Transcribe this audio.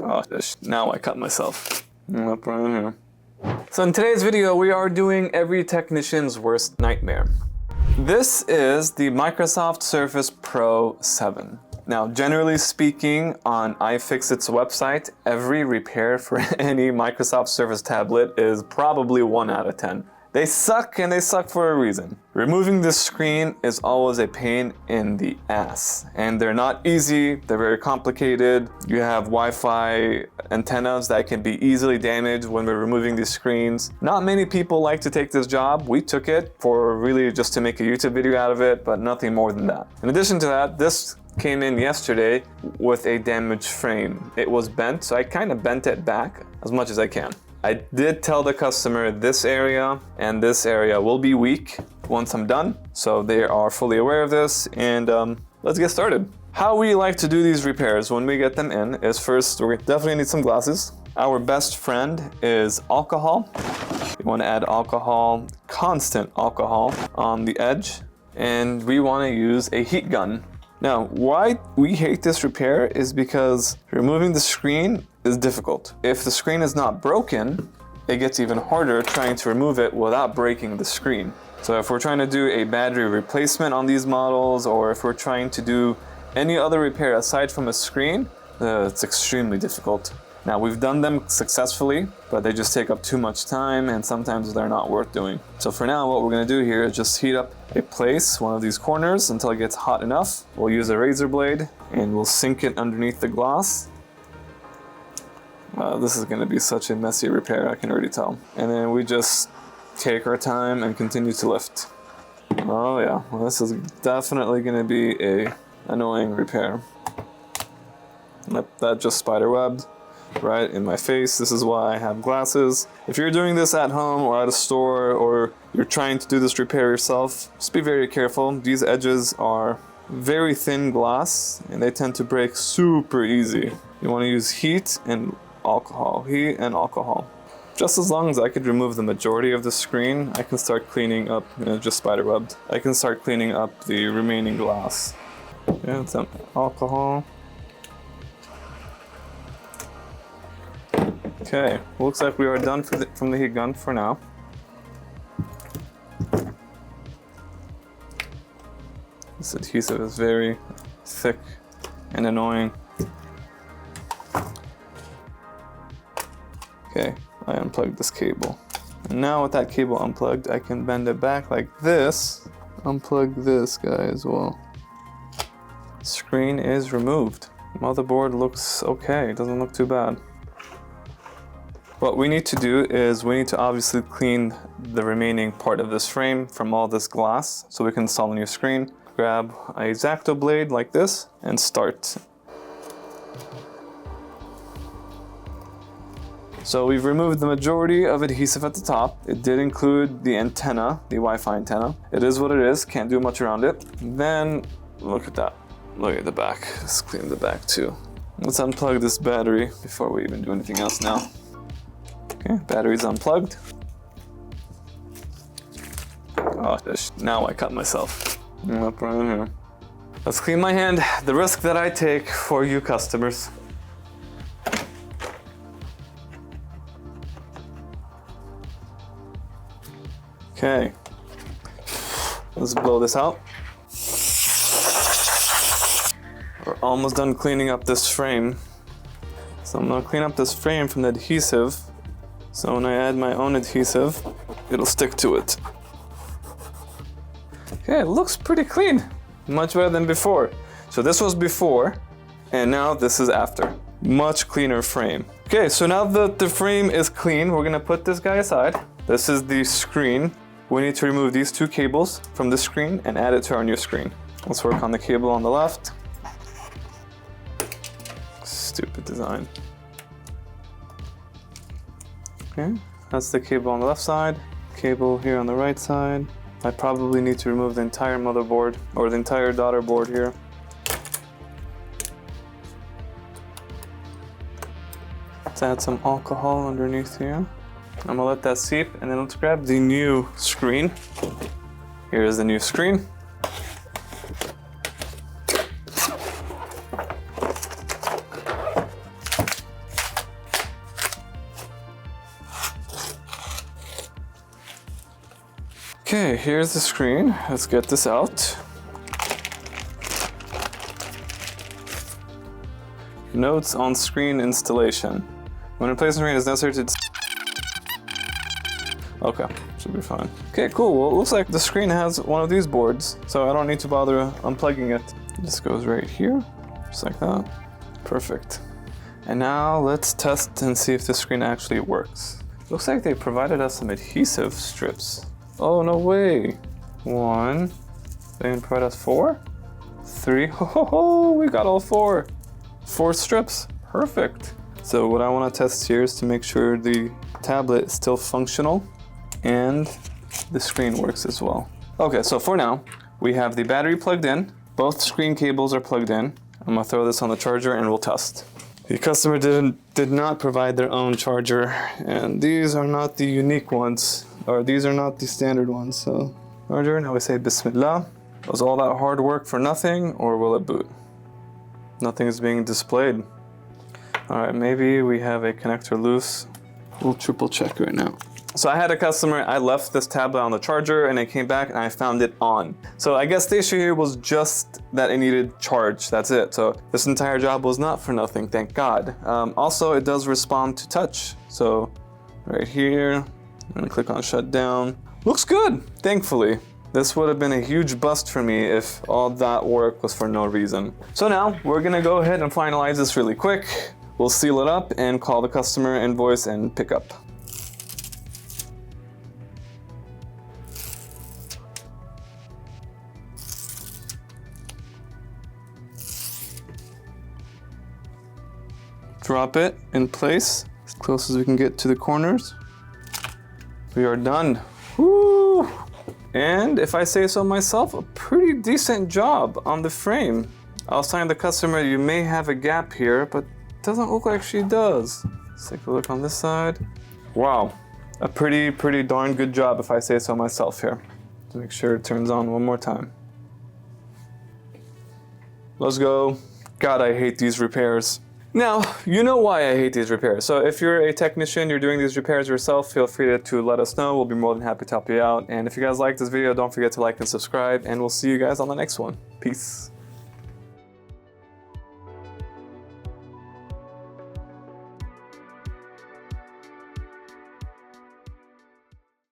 Oh, now I cut myself. Up right here. So in today's video, we are doing every technician's worst nightmare. This is the Microsoft Surface Pro 7. Now, generally speaking, on iFixit's website, every repair for any Microsoft Surface tablet is probably 1 out of 10. They suck, and they suck for a reason. Removing this screen is always a pain in the ass, and they're not easy, they're very complicated. You have Wi-Fi antennas that can be easily damaged when we're removing these screens. Not many people like to take this job. We took it for really just to make a YouTube video out of it, but nothing more than that. In addition to that, this came in yesterday with a damaged frame. It was bent, so I kind of bent it back as much as I can. I did tell the customer this area and this area will be weak once I'm done, so they are fully aware of this, and let's get started. How we like to do these repairs when we get them in is first, we definitely need some glasses. Our best friend is alcohol. We want to add alcohol, constant alcohol on the edge, and we want to use a heat gun. Now, why we hate this repair is because removing the screen is difficult. If the screen is not broken, it gets even harder trying to remove it without breaking the screen. So if we're trying to do a battery replacement on these models, or if we're trying to do any other repair aside from a screen, it's extremely difficult. Now, we've done them successfully, but they just take up too much time, and sometimes they're not worth doing. So for now, what we're gonna do here is just heat up a place, one of these corners, until it gets hot enough. We'll use a razor blade, and we'll sink it underneath the gloss. This is gonna be such a messy repair, I can already tell. And then we just take our time and continue to lift. Oh yeah, well, this is definitely gonna be a annoying repair. That just spider webbed right in my face. This is why I have glasses. If you're doing this at home or at a store, or you're trying to do this repair yourself, just be very careful. These edges are very thin glass and they tend to break super easy. You want to use heat and alcohol, Just as long as I could remove the majority of the screen, I can start cleaning up, just spider webbed. I can start cleaning up the remaining glass. Yeah, some alcohol. Okay, looks like we are done from the heat gun for now. This adhesive is very thick and annoying. Okay, I unplugged this cable. And now with that cable unplugged, I can bend it back like this. Unplug this guy as well. Screen is removed. Motherboard looks okay, it doesn't look too bad. What we need to do is we need to obviously clean the remaining part of this frame from all this glass so we can install a new screen. Grab a X-Acto blade like this and start. So we've removed the majority of adhesive at the top. It did include the antenna, the Wi-Fi antenna. It is what it is, can't do much around it. Then, look at that. Look at the back, let's clean the back too. Let's unplug this battery before we even do anything else now. Okay, battery's unplugged. Oh, now I cut myself. Up right here. Let's clean my hand, the risk that I take for you customers. Okay, let's blow this out. We're almost done cleaning up this frame. So I'm gonna clean up this frame from the adhesive. So when I add my own adhesive, it'll stick to it. Okay, it looks pretty clean. Much better than before. So this was before, and now this is after. Much cleaner frame. Okay, so now that the frame is clean, we're gonna put this guy aside. This is the screen. We need to remove these 2 cables from the screen and add it to our new screen. Let's work on the cable on the left. Stupid design. Okay, that's the cable on the left side, cable here on the right side. I probably need to remove the entire motherboard, or the entire daughter board here. Let's add some alcohol underneath here. I'm gonna let that seep, and then let's grab the new screen. Here is the new screen. Okay, here's the screen. Let's get this out. Notes on screen installation. When replacing screen is necessary to... Okay, should be fine. Okay, cool. Well, it looks like the screen has one of these boards, so I don't need to bother unplugging it. This goes right here, just like that. Perfect. And now let's test and see if the screen actually works. Looks like they provided us some adhesive strips. Oh, no way. 1, they didn't provide us 4, 3, ho, we got all 4. 4 strips, perfect. So what I want to test here is to make sure the tablet is still functional and the screen works as well. Okay, so for now, we have the battery plugged in, both screen cables are plugged in. I'm gonna throw this on the charger and we'll test. The customer did not provide their own charger, and these are not the unique ones, or these are not the standard ones, so. Charger, now we say Bismillah. Was all that hard work for nothing, or will it boot? Nothing is being displayed. All right, maybe we have a connector loose. We'll triple check right now. So I had a customer, I left this tablet on the charger and I came back and I found it on. So I guess the issue here was just that it needed charge, that's it. So this entire job was not for nothing, thank God. Also, it does respond to touch. So right here, I'm gonna click on shutdown. Looks good, thankfully. This would have been a huge bust for me if all that work was for no reason. So now we're gonna go ahead and finalize this really quick. We'll seal it up and call the customer, invoice, and pick up. Drop it in place as close as we can get to the corners. We are done. Woo! And if I say so myself, a pretty decent job on the frame. I was telling the customer you may have a gap here, but it doesn't look like she does. Let's take a look on this side. Wow, a pretty darn good job if I say so myself here. To make sure it turns on one more time. Let's go. God, I hate these repairs. Now, you know why I hate these repairs. So if you're a technician, you're doing these repairs yourself, feel free to let us know. We'll be more than happy to help you out. And if you guys like this video, don't forget to like and subscribe, and we'll see you guys on the next one. Peace.